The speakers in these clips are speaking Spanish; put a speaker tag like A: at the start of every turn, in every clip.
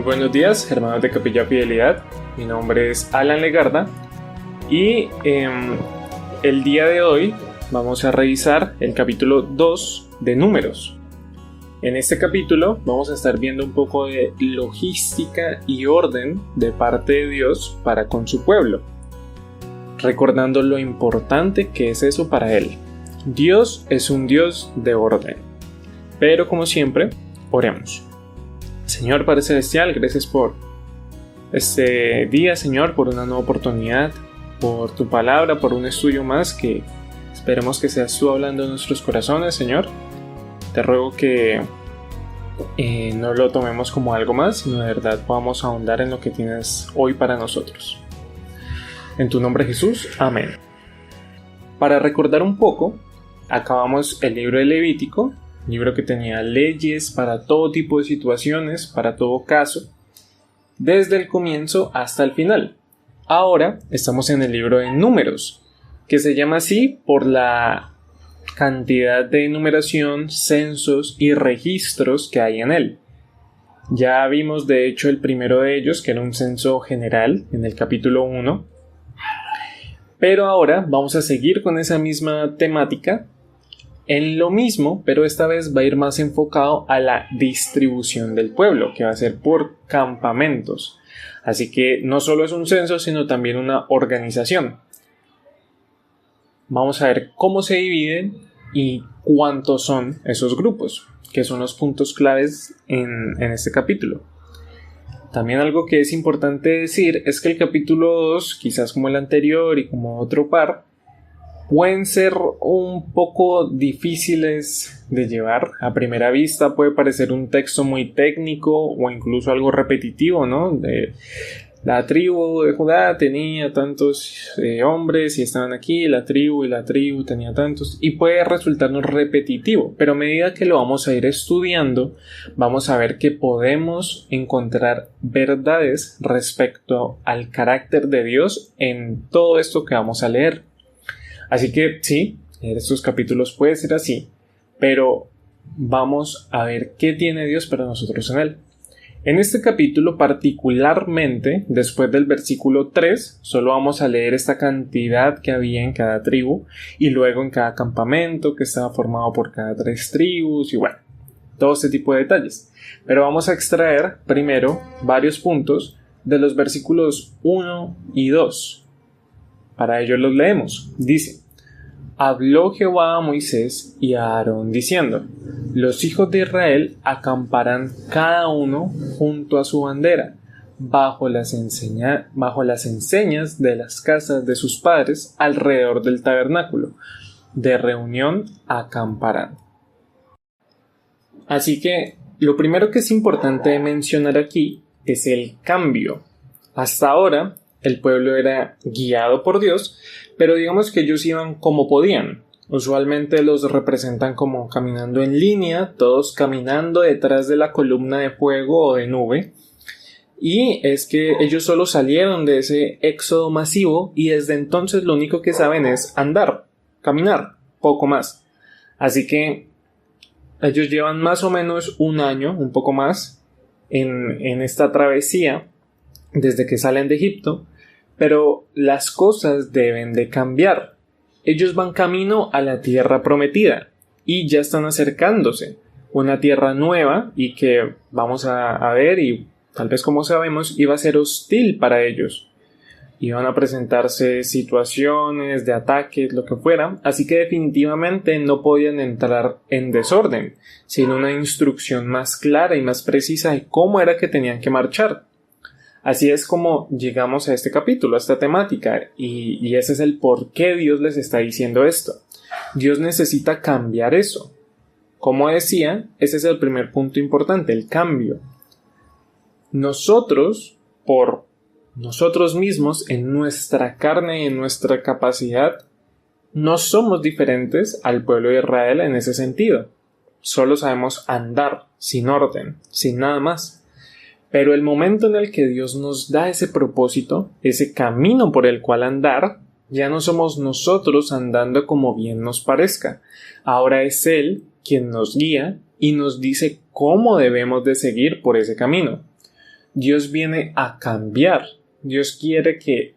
A: buenos días, hermanos de Capilla Fidelidad. Mi nombre es Alan Legarda y el día de hoy vamos a revisar el capítulo 2 de Números. En este capítulo vamos a estar viendo un poco de logística y orden de parte de Dios para con su pueblo, recordando lo importante que es eso para Él. Dios es un Dios de orden. Pero como siempre, oremos. Señor Padre Celestial, gracias por este día, Señor, por una nueva oportunidad, por tu palabra, por un estudio más que esperemos que seas tú hablando en nuestros corazones, Señor. Te ruego que no lo tomemos como algo más, sino de verdad podamos ahondar en lo que tienes hoy para nosotros. En tu nombre, Jesús. Amén. Para recordar un poco, acabamos el libro de Levítico, libro que tenía leyes para todo tipo de situaciones, para todo caso, desde el comienzo hasta el final. Ahora estamos en el libro de Números, que se llama así por la cantidad de numeración, censos y registros que hay en él. Ya vimos de hecho el primero de ellos, que era un censo general, en el capítulo 1. Pero ahora vamos a seguir con esa misma temática, en lo mismo, pero esta vez va a ir más enfocado a la distribución del pueblo, que va a ser por campamentos. Así que no solo es un censo, sino también una organización. Vamos a ver cómo se dividen y cuántos son esos grupos, que son los puntos claves en este capítulo. También algo que es importante decir es que el capítulo 2, quizás como el anterior y como otro par, pueden ser un poco difíciles de llevar. A primera vista puede parecer un texto muy técnico o incluso algo repetitivo, ¿no? La tribu de Judá tenía tantos hombres y estaban aquí, la tribu tenía tantos, y puede resultarnos repetitivo, pero a medida que lo vamos a ir estudiando, vamos a ver que podemos encontrar verdades respecto al carácter de Dios en todo esto que vamos a leer. Así que sí, en estos capítulos puede ser así, pero vamos a ver qué tiene Dios para nosotros en él. En este capítulo particularmente, después del versículo 3, solo vamos a leer esta cantidad que había en cada tribu y luego en cada campamento que estaba formado por cada 3 tribus y bueno, todo este tipo de detalles. Pero vamos a extraer primero varios puntos de los versículos 1 y 2. Para ello los leemos. Dice: Habló Jehová a Moisés y a Aarón diciendo: Los hijos de Israel acamparán cada uno junto a su bandera, bajo las enseñas de las casas de sus padres alrededor del tabernáculo. De reunión acamparán. Así que lo primero que es importante mencionar aquí es el cambio. Hasta ahora el pueblo era guiado por Dios, pero digamos que ellos iban como podían. Usualmente los representan como caminando en línea, todos caminando detrás de la columna de fuego o de nube. Y es que ellos solo salieron de ese éxodo masivo y desde entonces lo único que saben es andar, caminar, poco más. Así que ellos llevan más o menos un año, un poco más, en esta travesía desde que salen de Egipto. Pero las cosas deben de cambiar. Ellos van camino a la tierra prometida y ya están acercándose. Una tierra nueva y que vamos a ver y tal vez como sabemos iba a ser hostil para ellos. Iban a presentarse situaciones de ataques, lo que fuera, así que definitivamente no podían entrar en desorden, sin una instrucción más clara y más precisa de cómo era que tenían que marchar. Así es como llegamos a este capítulo, a esta temática, y ese es el por qué Dios les está diciendo esto. Dios necesita cambiar eso. Como decía, ese es el primer punto importante, el cambio. Nosotros, por nosotros mismos, en nuestra carne y en nuestra capacidad, no somos diferentes al pueblo de Israel en ese sentido. Solo sabemos andar, sin orden, sin nada más. Pero el momento en el que Dios nos da ese propósito, ese camino por el cual andar, ya no somos nosotros andando como bien nos parezca. Ahora es Él quien nos guía y nos dice cómo debemos de seguir por ese camino. Dios viene a cambiar. Dios quiere que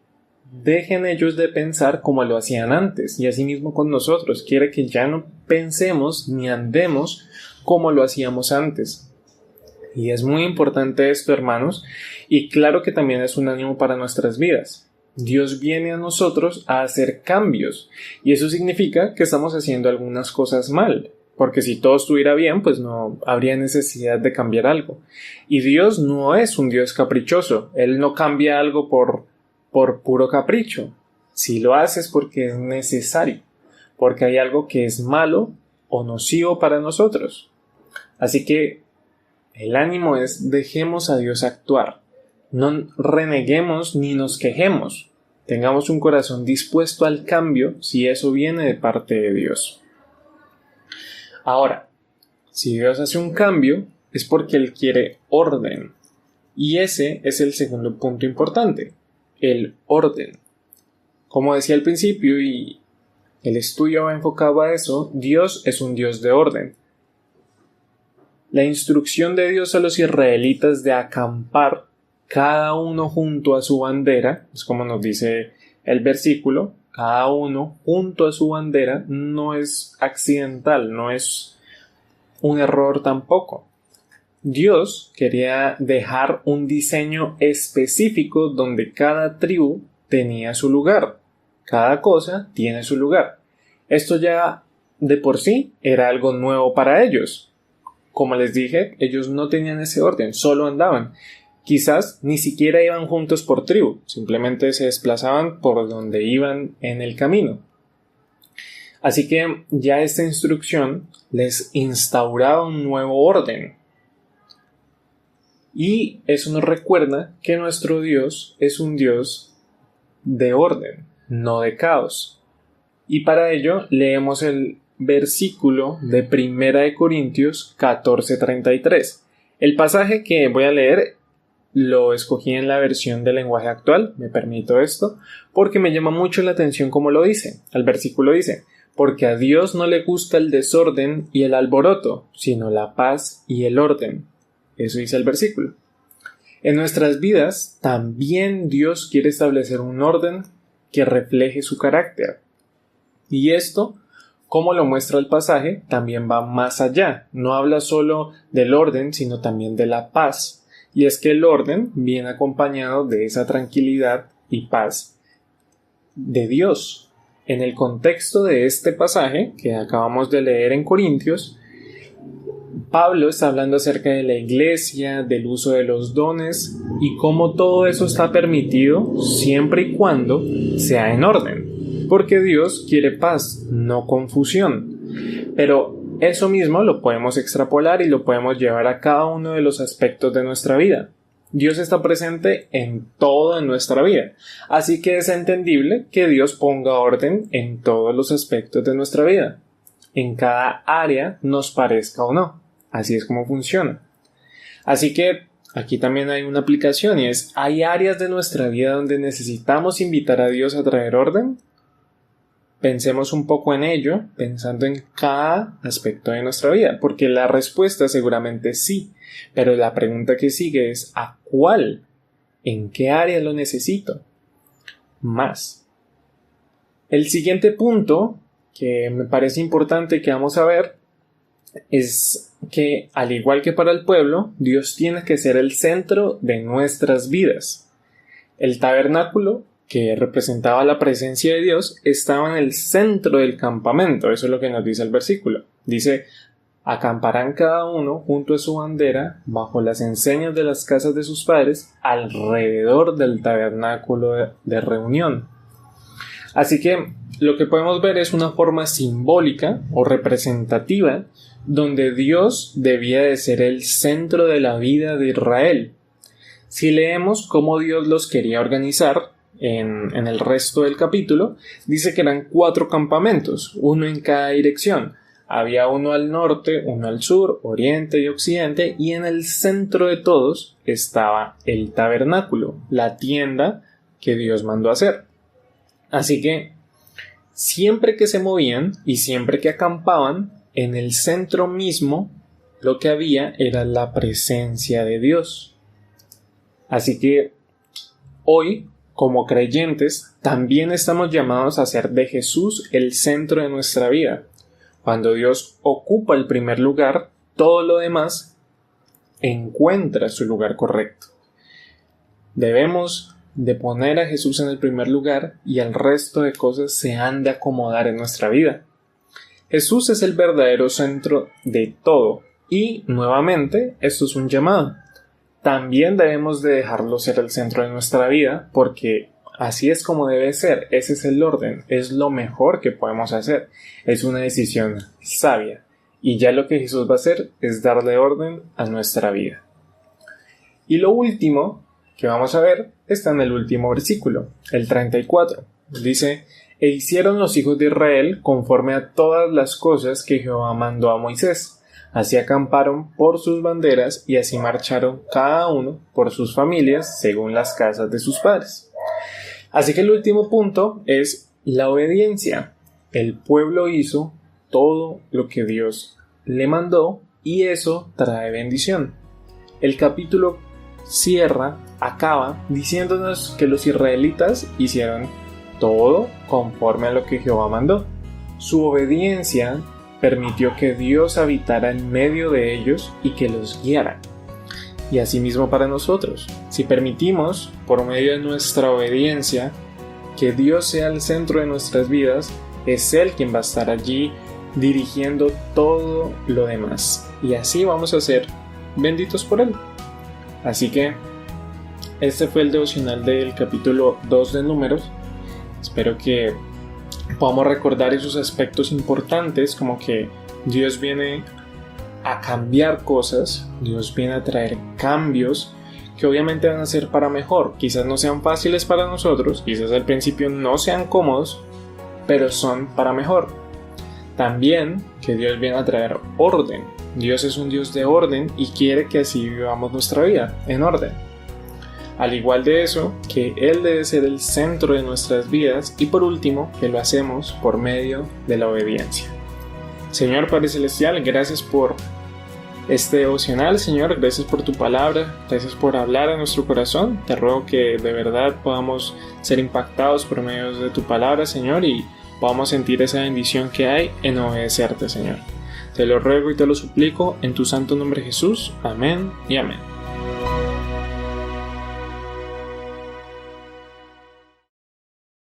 A: dejen ellos de pensar como lo hacían antes, y asimismo con nosotros. Quiere que ya no pensemos ni andemos como lo hacíamos antes. Y es muy importante esto, hermanos, y claro que también es un ánimo para nuestras vidas. Dios viene a nosotros a hacer cambios, y eso significa que estamos haciendo algunas cosas mal, porque si todo estuviera bien, pues no habría necesidad de cambiar algo. Y Dios no es un Dios caprichoso. Él no cambia algo por puro capricho. Si lo hace es porque es necesario, porque hay algo que es malo o nocivo para nosotros. Así que el ánimo es: dejemos a Dios actuar. No reneguemos ni nos quejemos. Tengamos un corazón dispuesto al cambio si eso viene de parte de Dios. Ahora, si Dios hace un cambio, es porque Él quiere orden. Y ese es el segundo punto importante, el orden. Como decía al principio, y el estudio va enfocado a eso, Dios es un Dios de orden. La instrucción de Dios a los israelitas de acampar cada uno junto a su bandera, es como nos dice el versículo, cada uno junto a su bandera, no es accidental, no es un error tampoco. Dios quería dejar un diseño específico donde cada tribu tenía su lugar, cada cosa tiene su lugar. Esto ya de por sí era algo nuevo para ellos. Como les dije, ellos no tenían ese orden, solo andaban. Quizás ni siquiera iban juntos por tribu, simplemente se desplazaban por donde iban en el camino. Así que ya esta instrucción les instauraba un nuevo orden. Y eso nos recuerda que nuestro Dios es un Dios de orden, no de caos. Y para ello leemos el versículo de 1 Corintios 14:33. El pasaje que voy a leer lo escogí en la versión del lenguaje actual, me permito esto, porque me llama mucho la atención como lo dice. El versículo dice: porque a Dios no le gusta el desorden y el alboroto, sino la paz y el orden. Eso dice el versículo. En nuestras vidas también Dios quiere establecer un orden que refleje su carácter. Y esto, como lo muestra el pasaje, también va más allá. No habla solo del orden, sino también de la paz. Y es que el orden viene acompañado de esa tranquilidad y paz de Dios. En el contexto de este pasaje que acabamos de leer en Corintios, Pablo está hablando acerca de la iglesia, del uso de los dones y cómo todo eso está permitido siempre y cuando sea en orden, porque Dios quiere paz, no confusión. Pero eso mismo lo podemos extrapolar y lo podemos llevar a cada uno de los aspectos de nuestra vida. Dios está presente en todo en nuestra vida, así que es entendible que Dios ponga orden en todos los aspectos de nuestra vida, en cada área, nos parezca o no. Así es como funciona. Así que aquí también hay una aplicación y es: ¿hay áreas de nuestra vida donde necesitamos invitar a Dios a traer orden? Pensemos un poco en ello, pensando en cada aspecto de nuestra vida, porque la respuesta seguramente sí, pero la pregunta que sigue es: ¿a cuál? ¿En qué área lo necesito más? El siguiente punto que me parece importante que vamos a ver es que, al igual que para el pueblo, Dios tiene que ser el centro de nuestras vidas. El tabernáculo, que representaba la presencia de Dios, estaba en el centro del campamento. Eso es lo que nos dice el versículo. Dice: acamparán cada uno junto a su bandera bajo las enseñas de las casas de sus padres alrededor del tabernáculo de reunión. Así que lo que podemos ver es una forma simbólica o representativa donde Dios debía de ser el centro de la vida de Israel. Si leemos cómo Dios los quería organizar en el resto del capítulo, dice que eran 4 campamentos, uno en cada dirección. Había uno al norte, uno al sur, oriente y occidente, y en el centro de todos estaba el tabernáculo, la tienda que Dios mandó hacer. Así que siempre que se movían y siempre que acampaban, en el centro mismo lo que había era la presencia de Dios. Así que hoy, como creyentes, también estamos llamados a hacer de Jesús el centro de nuestra vida. Cuando Dios ocupa el primer lugar, todo lo demás encuentra su lugar correcto. Debemos de poner a Jesús en el primer lugar y el resto de cosas se han de acomodar en nuestra vida. Jesús es el verdadero centro de todo y, nuevamente, esto es un llamado. También debemos de dejarlo ser el centro de nuestra vida porque así es como debe ser, ese es el orden, es lo mejor que podemos hacer, es una decisión sabia y ya lo que Jesús va a hacer es darle orden a nuestra vida. Y lo último que vamos a ver está en el último versículo, el 34. Dice: e hicieron los hijos de Israel conforme a todas las cosas que Jehová mandó a Moisés. Así acamparon por sus banderas y así marcharon cada uno por sus familias según las casas de sus padres. Así que el último punto es la obediencia. El pueblo hizo todo lo que Dios le mandó y eso trae bendición. El capítulo acaba diciéndonos que los israelitas hicieron todo conforme a lo que Jehová mandó. Su obediencia permitió que Dios habitara en medio de ellos y que los guiara. Y asimismo para nosotros, si permitimos, por medio de nuestra obediencia, que Dios sea el centro de nuestras vidas, es Él quien va a estar allí dirigiendo todo lo demás. Y así vamos a ser benditos por Él. Así que este fue el devocional del capítulo 2 de Números. Espero que podamos recordar esos aspectos importantes, como que Dios viene a cambiar cosas, Dios viene a traer cambios que obviamente van a ser para mejor. Quizás no sean fáciles para nosotros, quizás al principio no sean cómodos, pero son para mejor. También que Dios viene a traer orden. Dios es un Dios de orden y quiere que así vivamos nuestra vida, en orden. Al igual de eso, que Él debe ser el centro de nuestras vidas y por último, que lo hacemos por medio de la obediencia. Señor Padre Celestial, gracias por este devocional, Señor, gracias por tu palabra, gracias por hablar a nuestro corazón. Te ruego que de verdad podamos ser impactados por medio de tu palabra, Señor, y podamos sentir esa bendición que hay en obedecerte, Señor. Te lo ruego y te lo suplico en tu santo nombre Jesús. Amén y amén.